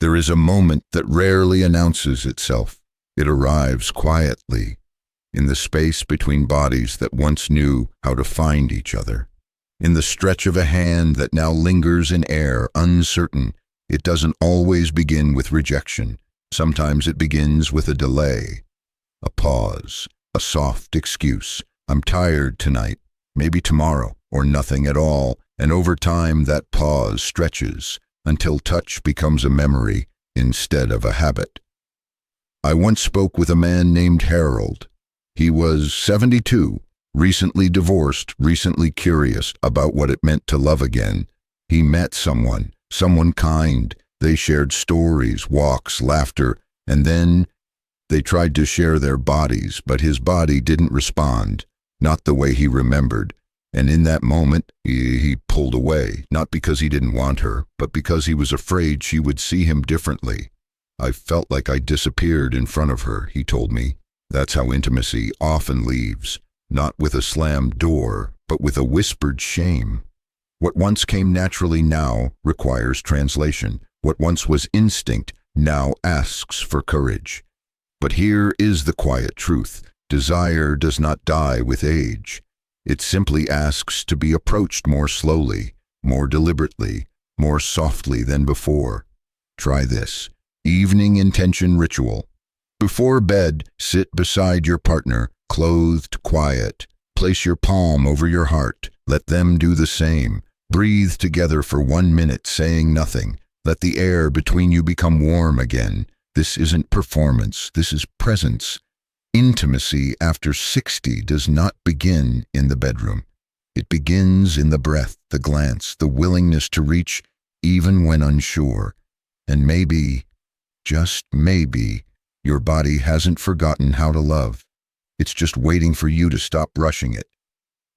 There is a moment that rarely announces itself. It arrives quietly, in the space between bodies that once knew how to find each other. In the stretch of a hand that now lingers in air, uncertain. It doesn't always begin with rejection. Sometimes it begins with a delay, a pause, a soft excuse. I'm tired tonight, maybe tomorrow, or nothing at all. And over time that pause stretches until touch becomes a memory instead of a habit. I once spoke with a man named Harold. He was 72, recently divorced, recently curious about what it meant to love again. He met someone kind. They shared stories, walks, laughter, and then they tried to share their bodies, but his body didn't respond, not the way he remembered. And in that moment, he pulled away, not because he didn't want her, but because he was afraid she would see him differently. I felt like I disappeared in front of her, he told me. That's how intimacy often leaves, not with a slammed door, but with a whispered shame. What once came naturally now requires translation. What once was instinct now asks for courage. But here is the quiet truth. Desire does not die with age. It simply asks to be approached more slowly, more deliberately, more softly than before. Try this. Evening intention ritual. Before bed, sit beside your partner, clothed quiet. Place your palm over your heart. Let them do the same. Breathe together for 1 minute, saying nothing. Let the air between you become warm again. This isn't performance, this is presence. Intimacy after 60 does not begin in the bedroom. It begins in the breath, the glance, the willingness to reach even when unsure. And maybe, just maybe, your body hasn't forgotten how to love. It's just waiting for you to stop rushing it.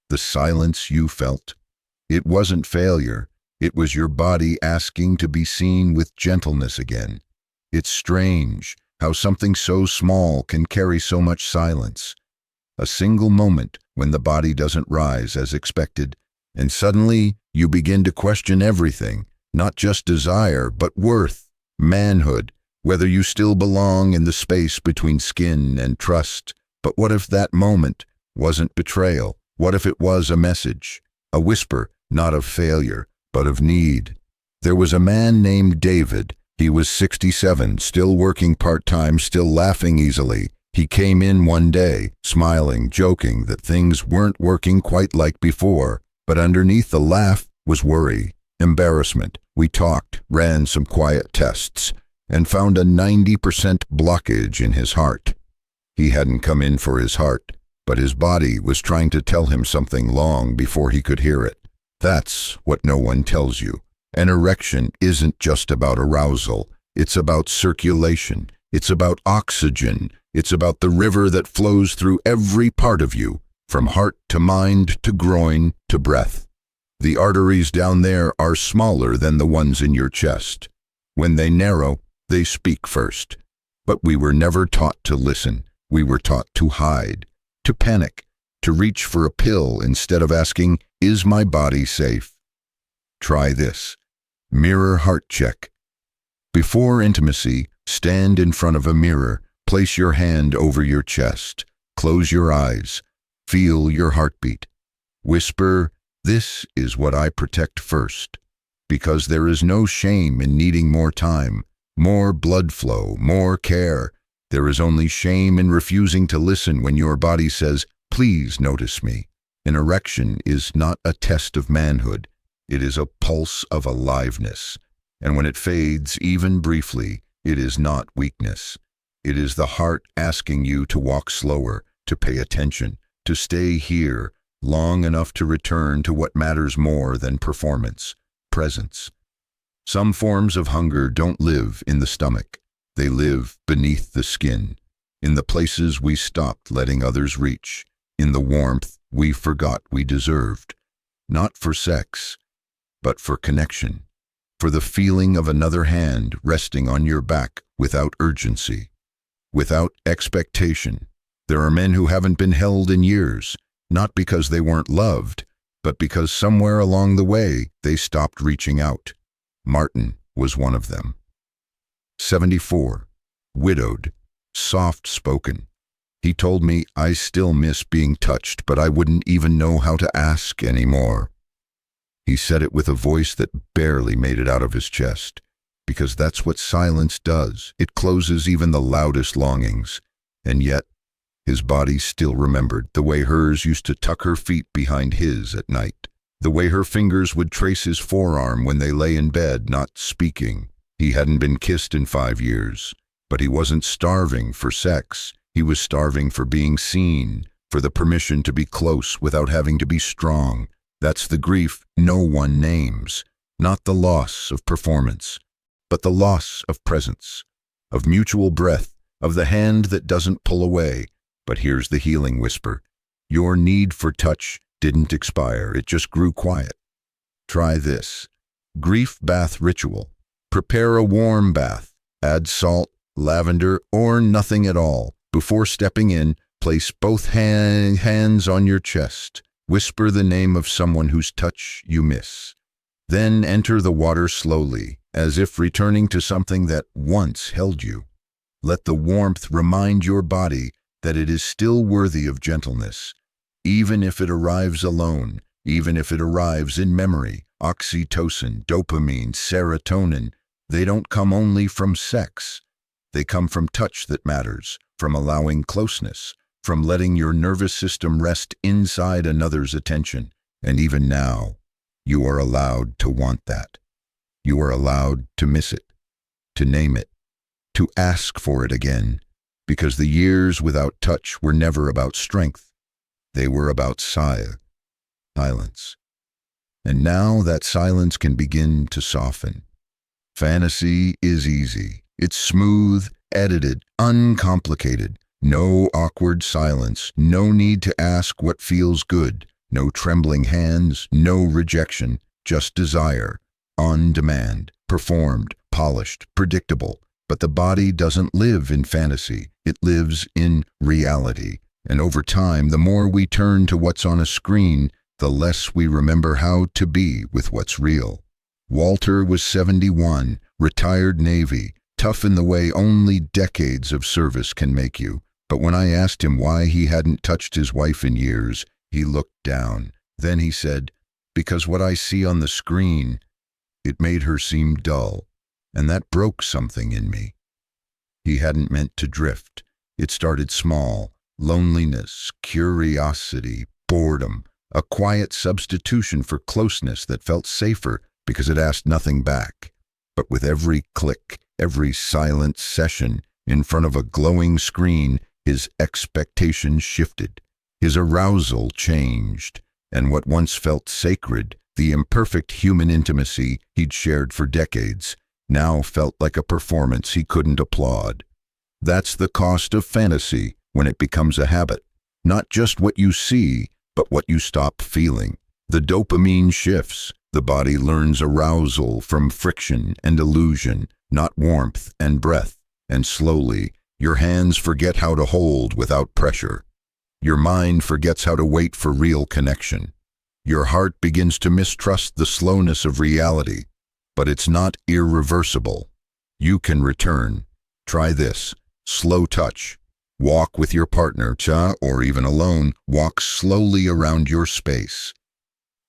The silence you felt, it wasn't failure. It was your body asking to be seen with gentleness again. It's strange how something so small can carry so much silence. A single moment when the body doesn't rise as expected, and suddenly you begin to question everything, not just desire, but worth, manhood, whether you still belong in the space between skin and trust. But what if that moment wasn't betrayal? What if it was a message, a whisper, not of failure, but of need? There was a man named David. He was 67, still working part-time, still laughing easily. He came in one day, smiling, joking that things weren't working quite like before. But underneath the laugh was worry, embarrassment. We talked, ran some quiet tests, and found a 90% blockage in his heart. He hadn't come in for his heart, but his body was trying to tell him something long before he could hear it. That's what no one tells you. An erection isn't just about arousal. It's about circulation. It's about oxygen. It's about the river that flows through every part of you, from heart to mind to groin to breath. The arteries down there are smaller than the ones in your chest. When they narrow, they speak first. But we were never taught to listen. We were taught to hide, to panic, to reach for a pill instead of asking, is my body safe? Try this. Mirror heart check. Before intimacy, stand in front of a mirror. Place your hand over your chest. Close your eyes. Feel your heartbeat. Whisper, this is what I protect first. Because there is no shame in needing more time, more blood flow, more care. There is only shame in refusing to listen when your body says, please notice me. An erection is not a test of manhood. It is a pulse of aliveness. And when it fades, even briefly, it is not weakness. It is the heart asking you to walk slower, to pay attention, to stay here long enough to return to what matters more than performance, presence. Some forms of hunger don't live in the stomach. They live beneath the skin, in the places we stopped letting others reach, in the warmth we forgot we deserved. Not for sex, but for connection, for the feeling of another hand resting on your back without urgency, without expectation. There are men who haven't been held in years, not because they weren't loved, but because somewhere along the way they stopped reaching out. Martin was one of them. 74. Widowed, soft-spoken. He told me I still miss being touched, but I wouldn't even know how to ask anymore. He said it with a voice that barely made it out of his chest, because that's what silence does. It closes even the loudest longings. And yet, his body still remembered the way hers used to tuck her feet behind his at night, the way her fingers would trace his forearm when they lay in bed, not speaking. He hadn't been kissed in 5 years, but he wasn't starving for sex. He was starving for being seen, for the permission to be close without having to be strong. That's the grief no one names, not the loss of performance, but the loss of presence, of mutual breath, of the hand that doesn't pull away. But here's the healing whisper. Your need for touch didn't expire, it just grew quiet. Try this. Grief bath ritual. Prepare a warm bath. Add salt, lavender, or nothing at all. Before stepping in, place both hands on your chest. Whisper the name of someone whose touch you miss. Then enter the water slowly, as if returning to something that once held you. Let the warmth remind your body that it is still worthy of gentleness, even if it arrives alone, even if it arrives in memory. Oxytocin, dopamine, serotonin, they don't come only from sex. They come from touch that matters, from allowing closeness, from letting your nervous system rest inside another's attention. And even now, you are allowed to want that. You are allowed to miss it, to name it, to ask for it again, because the years without touch were never about strength. They were about silence. And now that silence can begin to soften. Fantasy is easy. It's smooth, edited, uncomplicated. No awkward silence, no need to ask what feels good, no trembling hands, no rejection, just desire, on demand, performed, polished, predictable. But the body doesn't live in fantasy, it lives in reality. And over time, the more we turn to what's on a screen, the less we remember how to be with what's real. Walter was 71, retired Navy, tough in the way only decades of service can make you. But when I asked him why he hadn't touched his wife in years, he looked down. Then he said, because what I see on the screen, it made her seem dull. And that broke something in me. He hadn't meant to drift. It started small. Loneliness, curiosity, boredom, a quiet substitution for closeness that felt safer because it asked nothing back. But with every click, every silent session in front of a glowing screen, his expectations shifted. His arousal changed, and what once felt sacred, the imperfect human intimacy he'd shared for decades, now felt like a performance he couldn't applaud. That's the cost of fantasy when it becomes a habit. Not just what you see, but what you stop feeling. The dopamine shifts. The body learns arousal from friction and illusion, not warmth and breath. And slowly, your hands forget how to hold without pressure. Your mind forgets how to wait for real connection. Your heart begins to mistrust the slowness of reality. But it's not irreversible. You can return. Try this. Slow touch. Walk with your partner, or even alone. Walk slowly around your space.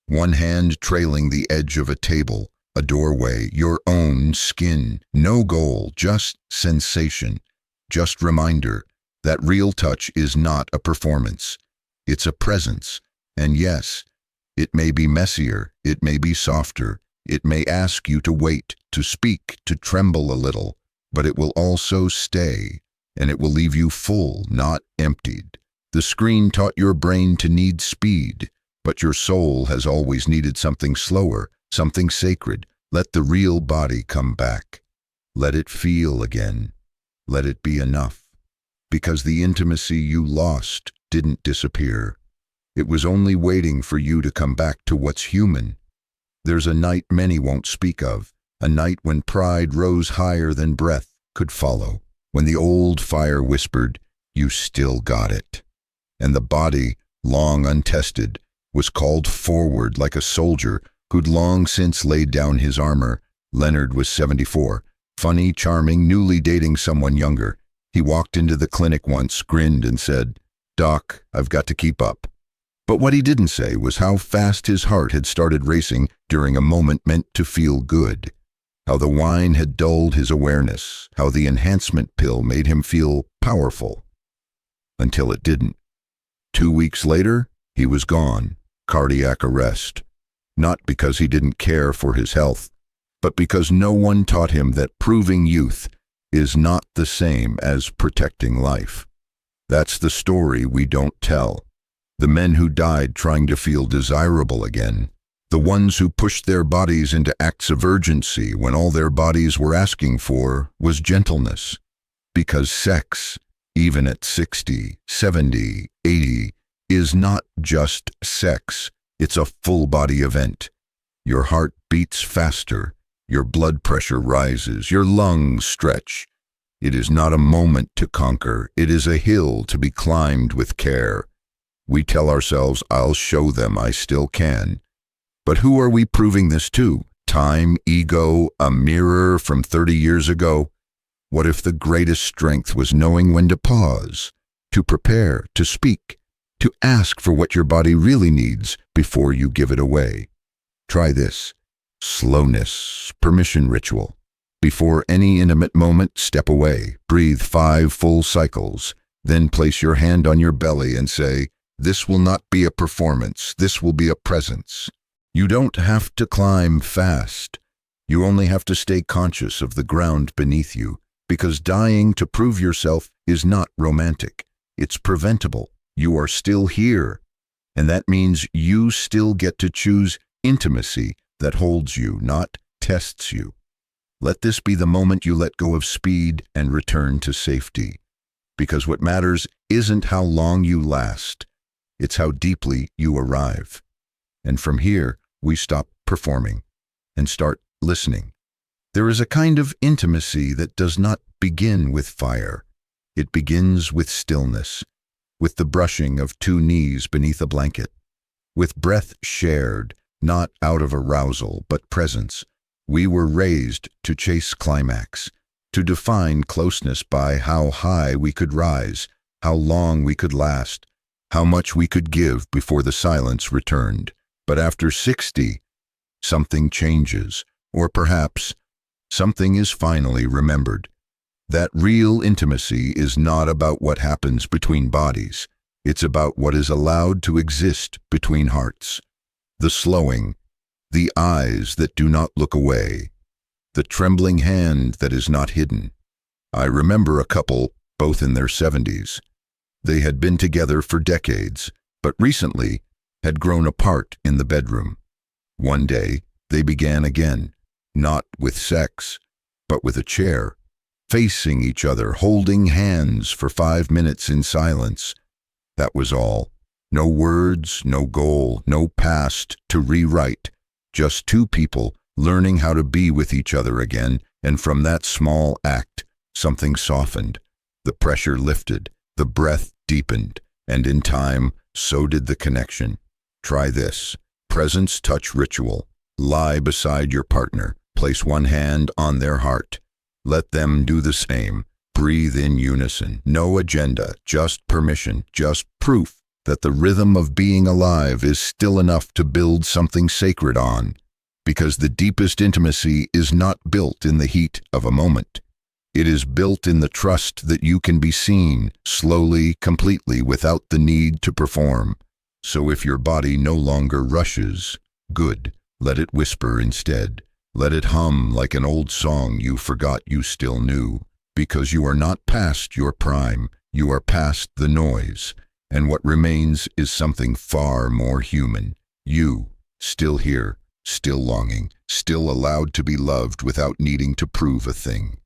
One hand trailing the edge of a table, a doorway, your own skin. No goal, just sensation. Just reminder that real touch is not a performance. It's a presence. And yes, it may be messier, it may be softer, it may ask you to wait, to speak, to tremble a little, but it will also stay, and it will leave you full, not emptied. The screen taught your brain to need speed, but your soul has always needed something slower, something sacred. Let the real body come back. Let it feel again. Let it be enough. Because the intimacy you lost didn't disappear. It was only waiting for you to come back to what's human. There's a night many won't speak of, a night when pride rose higher than breath could follow, when the old fire whispered, "You still got it." And the body, long untested, was called forward like a soldier who'd long since laid down his armor. Leonard was 74, funny, charming, newly dating someone younger. He walked into the clinic once, grinned, and said, "Doc, I've got to keep up." But what he didn't say was how fast his heart had started racing during a moment meant to feel good. How the wine had dulled his awareness, how the enhancement pill made him feel powerful. Until it didn't. 2 weeks later, he was gone, cardiac arrest. Not because he didn't care for his health, but because no one taught him that proving youth is not the same as protecting life. That's the story we don't tell. The men who died trying to feel desirable again. The ones who pushed their bodies into acts of urgency when all their bodies were asking for was gentleness. Because sex, even at 60, 70, 80, is not just sex. It's a full-body event. Your heart beats faster. Your blood pressure rises. Your lungs stretch. It is not a moment to conquer. It is a hill to be climbed with care. We tell ourselves, "I'll show them I still can." But who are we proving this to? Time, ego, a mirror from 30 years ago? What if the greatest strength was knowing when to pause, to prepare, to speak, to ask for what your body really needs before you give it away? Try this. Slowness, permission ritual. Before any intimate moment, step away. Breathe 5 full cycles. Then place your hand on your belly and say, "This will not be a performance. This will be a presence." You don't have to climb fast. You only have to stay conscious of the ground beneath you, because dying to prove yourself is not romantic. It's preventable. You are still here, and that means you still get to choose intimacy that holds you, not tests you. Let this be the moment you let go of speed and return to safety, because what matters isn't how long you last, it's how deeply you arrive. And from here, we stop performing and start listening. There is a kind of intimacy that does not begin with fire. It begins with stillness, with the brushing of 2 knees beneath a blanket, with breath shared, not out of arousal, but presence. We were raised to chase climax, to define closeness by how high we could rise, how long we could last, how much we could give before the silence returned. But after 60, something changes, or perhaps something is finally remembered. That real intimacy is not about what happens between bodies. It's about what is allowed to exist between hearts. The slowing, the eyes that do not look away, the trembling hand that is not hidden. I remember a couple, both in their 70s. They had been together for decades, but recently had grown apart in the bedroom. One day, they began again, not with sex, but with a chair, facing each other, holding hands for 5 minutes in silence. That was all. No words, no goal, no past to rewrite. Just 2 people learning how to be with each other again, and from that small act, something softened. The pressure lifted, the breath deepened, and in time, so did the connection. Try this. Presence touch ritual. Lie beside your partner. Place one hand on their heart. Let them do the same. Breathe in unison. No agenda, just permission, just proof that the rhythm of being alive is still enough to build something sacred on. Because the deepest intimacy is not built in the heat of a moment. It is built in the trust that you can be seen, slowly, completely, without the need to perform. So if your body no longer rushes, good, let it whisper instead. Let it hum like an old song you forgot you still knew. Because you are not past your prime, you are past the noise. And what remains is something far more human. You, still here, still longing, still allowed to be loved without needing to prove a thing.